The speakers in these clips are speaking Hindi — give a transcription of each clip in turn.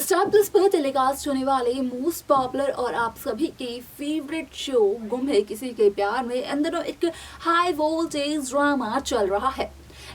स्टार प्लस पर टेलीकास्ट होने वाले मोस्ट पॉपुलर और आप सभी के फेवरेट शो गुम है किसी के प्यार में इन दिनों एक हाई वोल्टेज ड्रामा चल रहा है।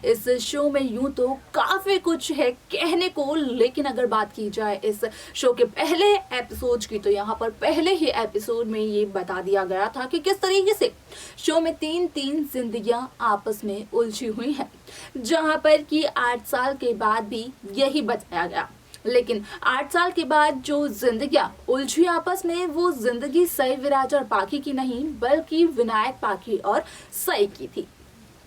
इस शो में यूं तो काफी कुछ है कहने को, लेकिन अगर बात की जाए इस शो के पहले एपिसोड की तो यहाँ पर पहले ही एपिसोड में ये बता दिया गया था कि किस तरीके से शो में तीन जिंदगियां आपस में उलझी हुई हैं, जहां पर कि 8 साल के बाद भी यही बताया गया। लेकिन 8 साल के बाद जो जिंदगियां उलझी आपस में, वो जिंदगी सई, विराज और पाखी की नहीं बल्कि विनायक, पाखी और सई की थी।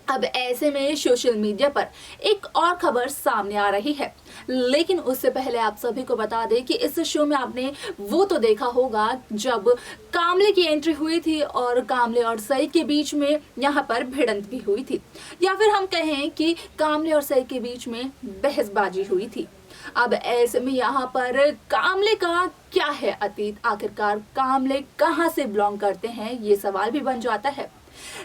अब ऐसे में सोशल मीडिया पर एक और खबर सामने आ रही है, लेकिन उससे पहले आप सभी को बता दें कि इस शो में आपने वो तो देखा होगा जब कामले की एंट्री हुई थी और कामले और सई के बीच में यहाँ पर भिड़ंत भी हुई थी, या फिर हम कहें कि कामले और सई के बीच में बहसबाजी हुई थी। अब ऐसे में यहाँ पर कामले का क्या है अतीत, आखिरकार कामले कहाँ से बिलोंग करते हैं, ये सवाल भी बन जाता है।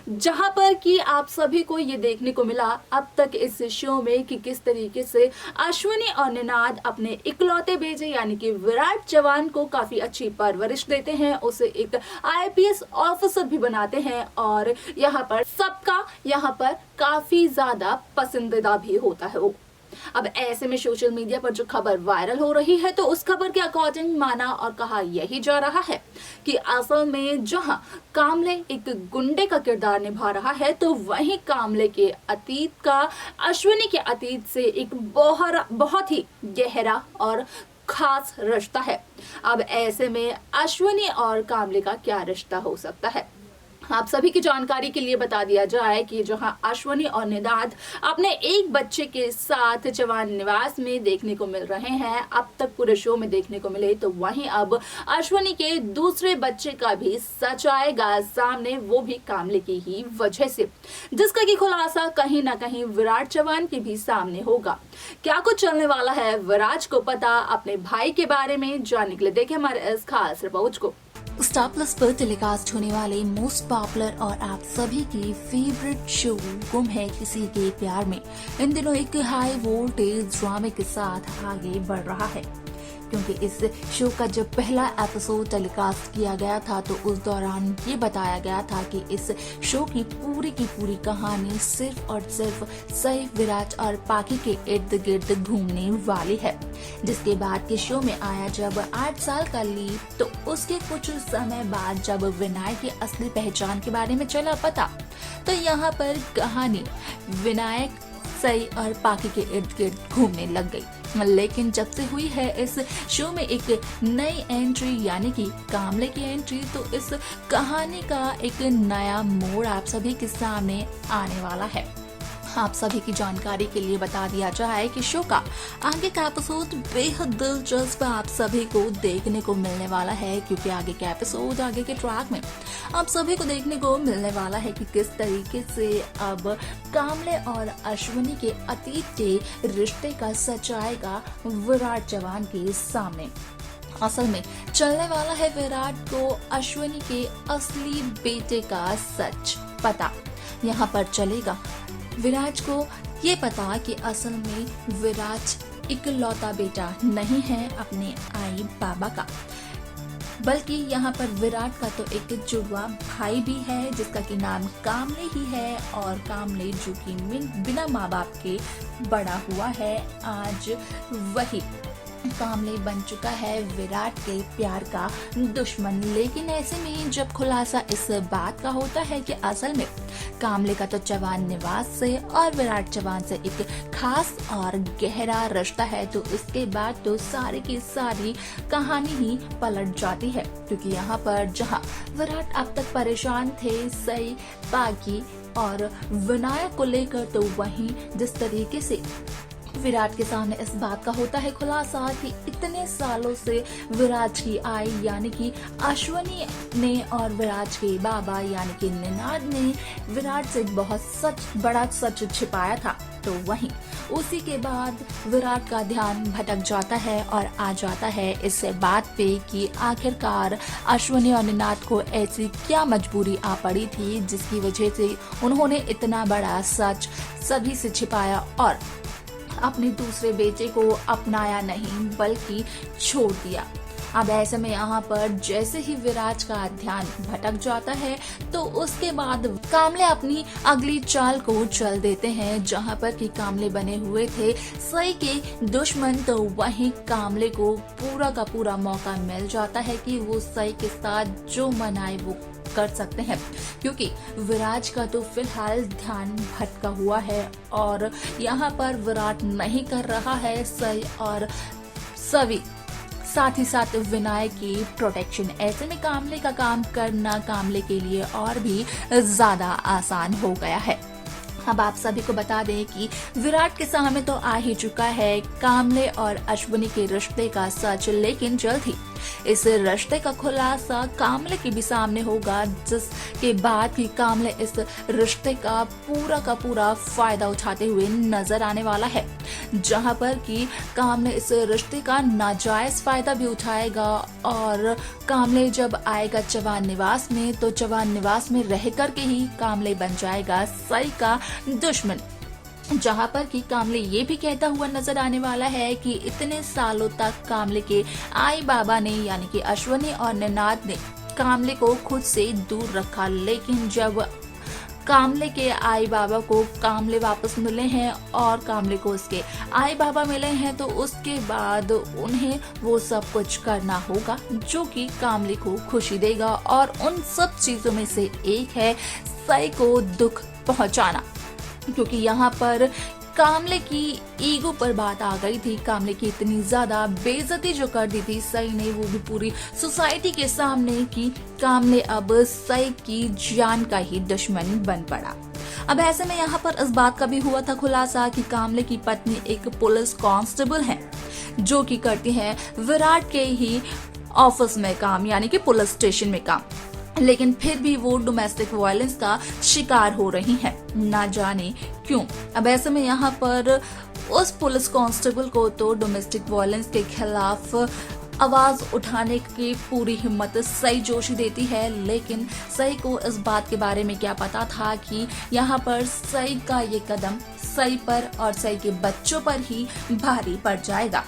जहां पर कि आप सभी को ये देखने को मिला अब तक इस शो में कि किस तरीके से अश्विनी और निनाद अपने इकलौते बेटे यानी कि विराट चव्हाण को काफी अच्छी परवरिश देते हैं, उसे एक आईपीएस ऑफिसर भी बनाते हैं और यहाँ पर सबका यहाँ पर काफी ज्यादा पसंदीदा भी होता है वो। अब ऐसे में सोशल मीडिया पर जो खबर वायरल हो रही है तो उस खबर के अकॉर्डिंग माना और कहा यही जा रहा है कि असल में जहां कामले एक गुंडे का किरदार निभा रहा है तो वहीं कामले के अतीत का अश्विनी के अतीत से एक बहुत ही गहरा और खास रिश्ता है। अब ऐसे में अश्विनी और कामले का क्या रिश्ता हो सकता है, आप सभी की जानकारी के लिए बता दिया जाए कि जहां अश्विनी और निनाद अपने एक बच्चे के साथ चव्हाण निवास में देखने को मिल रहे हैं, अब तक पूरे शो में देखने को मिले, तो वहीं अब अश्विनी के दूसरे बच्चे का भी सच आएगा सामने, वो भी कामले की ही वजह से, जिसका की खुलासा कहीं ना कहीं विराट चव्हाण के भी सामने होगा। क्या कुछ चलने वाला है विराज को पता अपने भाई के बारे में, जानने के लिए देखें हमारे इस खास रिपोर्ट को। स्टार प्लस पर टेलीकास्ट होने वाले मोस्ट पॉपुलर और आप सभी की फेवरेट शो गुम है किसी के प्यार में इन दिनों एक हाई वोल्टेज ड्रामे के साथ आगे बढ़ रहा है, क्योंकि इस शो का जब पहला एपिसोड टेलीकास्ट किया गया था तो उस दौरान ये बताया गया था कि इस शो की पूरी कहानी सिर्फ और सिर्फ सई, विराट और पाखी के इर्द गिर्द घूमने वाली है। जिसके बाद के शो में आया जब 8 साल का लीप, तो उसके कुछ समय बाद जब विनायक की असली पहचान के बारे में चला पता, तो यहाँ पर कहानी विनायक, सई और पाखी के इर्द गिर्द घूमने लग गई। लेकिन जब से हुई है इस शो में एक नई एंट्री यानी कि कामले की एंट्री, तो इस कहानी का एक नया मोड़ आप सभी के सामने आने वाला है। आप सभी की जानकारी के लिए बता दिया जाए कि शो का आगे का एपिसोड बेहद दिलचस्प आप सभी को देखने को मिलने वाला है, क्योंकि आगे के एपिसोड, आगे के ट्रैक में आप सभी को देखने को मिलने वाला है कि किस तरीके से अब कामले और अश्विनी के अतीत के रिश्ते का सच आएगा विराट चव्हाण के सामने। असल में चलने वाला है विराट को अश्विनी के असली बेटे का सच पता। यहाँ पर चलेगा विराज को ये पता कि असल में विराज इकलौता बेटा नहीं है अपने आई बाबा का, बल्कि यहाँ पर विराट का तो एक जुड़वा भाई भी है जिसका कि नाम कामले ही है, और कामले जो कि बिना माँ बाप के बड़ा हुआ है, आज वही कामले बन चुका है विराट के प्यार का दुश्मन। लेकिन ऐसे में जब खुलासा इस बात का होता है कि असल में कामले का तो चव्हाण निवास से और विराट चव्हाण से एक खास और गहरा रिश्ता है, तो उसके बाद तो सारी की सारी कहानी ही पलट जाती है, क्योंकि यहाँ पर जहाँ विराट अब तक परेशान थे सई, पाखी और विनायक को लेकर, तो वहीं जिस तरीके से विराट के सामने इस बात का होता है खुलासा कि इतने सालों से विराट की आई यानी कि अश्विनी ने और विराट के बाबा यानी कि निनाद ने विराट से बहुत बड़ा सच छिपाया था, तो वहीं उसी के बाद विराट का ध्यान भटक जाता है और आ जाता है इस बात पे कि आखिरकार अश्विनी और निनाद को ऐसी क्या मजबूरी आ पड़ी थी जिसकी वजह से उन्होंने इतना बड़ा सच सभी से छिपाया, और अपने दूसरे बेटे को अपनाया नहीं बल्कि छोड़ दिया। अब ऐसे में यहाँ पर जैसे ही विराज का ध्यान भटक जाता है तो उसके बाद कामले अपनी अगली चाल को चल देते हैं, जहाँ पर कि कामले बने हुए थे सई के दुश्मन। तो वहीं कामले को पूरा का पूरा मौका मिल जाता है कि वो सई के साथ जो मनाए वो कर सकते हैं, क्योंकि विराज का तो फिलहाल ध्यान भटका हुआ है और यहाँ पर विराट नहीं कर रहा है सई और सवी, साथ ही साथ विनायक की प्रोटेक्शन। ऐसे में कामले का काम करना कामले के लिए और भी ज्यादा आसान हो गया है। अब आप सभी को बता दें कि विराट के सामने तो आ ही चुका है कामले और अश्विनी के रिश्ते का सच, लेकिन जल्द ही इस रिश्ते का खुलासा कामले के भी सामने होगा, जिसके बाद ही कामले इस रिश्ते का पूरा फायदा उठाते हुए नजर आने वाला है, जहां पर कि कामले इस रिश्ते का नाजायज फायदा भी उठाएगा। और कामले जब आएगा चौहान निवास में तो चौहान निवास में रह करके ही कामले बन जाएगा सई का दुश्मन, जहां पर कि कामले ये भी कहता हुआ नजर आने वाला है कि इतने सालों तक कामले के आई बाबा ने यानी कि अश्विनी और निनाद ने कामले को खुद से दूर रखा, लेकिन जब कामले के आई बाबा को कामले वापस मिले हैं और कामले को उसके आई बाबा मिले हैं तो उसके बाद उन्हें वो सब कुछ करना होगा जो कि कामले को खुशी देगा, और उन सब चीजों में से एक है सई को दुख पहुंचाना, क्योंकि यहाँ पर कामले की ईगो पर बात आ गई थी। कामले की इतनी ज्यादा बेइज्जती जो कर दी थी सई ने, वो भी पूरी सोसाइटी के सामने, कि कामले अब सई की जान का ही दुश्मन बन पड़ा। अब ऐसे में यहाँ पर इस बात का भी हुआ था खुलासा कि कामले की पत्नी एक पुलिस कांस्टेबल है, जो कि करती है विराट के ही ऑफिस में काम, यानी कि पुलिस स्टेशन में काम, लेकिन फिर भी वो डोमेस्टिक वायलेंस का शिकार हो रही हैं, ना जाने क्यों। अब ऐसे में यहाँ पर उस पुलिस कांस्टेबल को तो डोमेस्टिक वायलेंस के खिलाफ आवाज उठाने की पूरी हिम्मत सई जोशी देती है, लेकिन सई को इस बात के बारे में क्या पता था कि यहाँ पर सई का ये कदम सई पर और सई के बच्चों पर ही भारी पड़ जाएगा।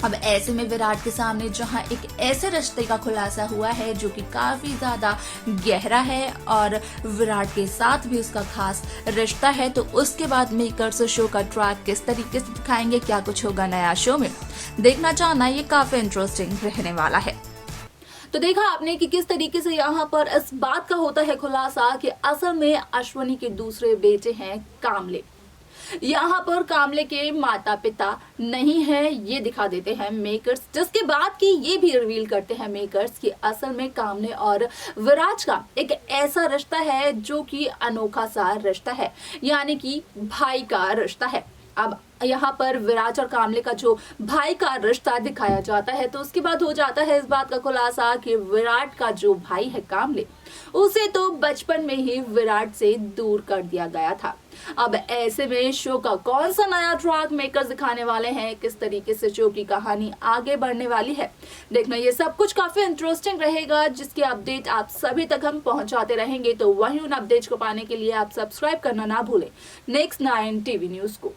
अब ऐसे में विराट के सामने जहां एक ऐसे रिश्ते का खुलासा हुआ है जो कि काफी ज्यादा गहरा है और विराट के साथ भी उसका खास रिश्ता है, तो उसके बाद मेकर्स शो का ट्रैक किस तरीके से दिखाएंगे, क्या कुछ होगा नया शो में, देखना चाहना ये काफी इंटरेस्टिंग रहने वाला है। तो देखा आपने कि किस तरीके से यहाँ पर इस बात का होता है खुलासा कि असल में अश्विनी के दूसरे बेटे हैं कामले। यहाँ पर कामले के माता पिता नहीं है, ये दिखा देते हैं मेकर्स, जिसके बाद कि ये भी रिवील करते हैं मेकर्स कि असल में कामले और विराज का एक ऐसा रिश्ता है जो कि अनोखा सा रिश्ता है, यानी कि भाई का रिश्ता है। अब यहाँ पर विराज और कामले का जो भाई का रिश्ता दिखाया जाता है, तो उसके बाद हो जाता है इस बात का खुलासा कि विराट का जो भाई है कामले, उसे तो बचपन में ही विराट से दूर कर दिया गया था। अब ऐसे में शो का कौन सा नया ट्रैक मेकर्स दिखाने वाले हैं, किस तरीके से शो की कहानी आगे बढ़ने वाली है, देखना ये सब कुछ काफी इंटरेस्टिंग रहेगा, जिसके अपडेट आप सभी तक हम पहुंचाते रहेंगे। तो वही उन अपडेट्स को पाने के लिए आप सब्सक्राइब करना ना भूलें नेक्स्ट 9 टीवी न्यूज को।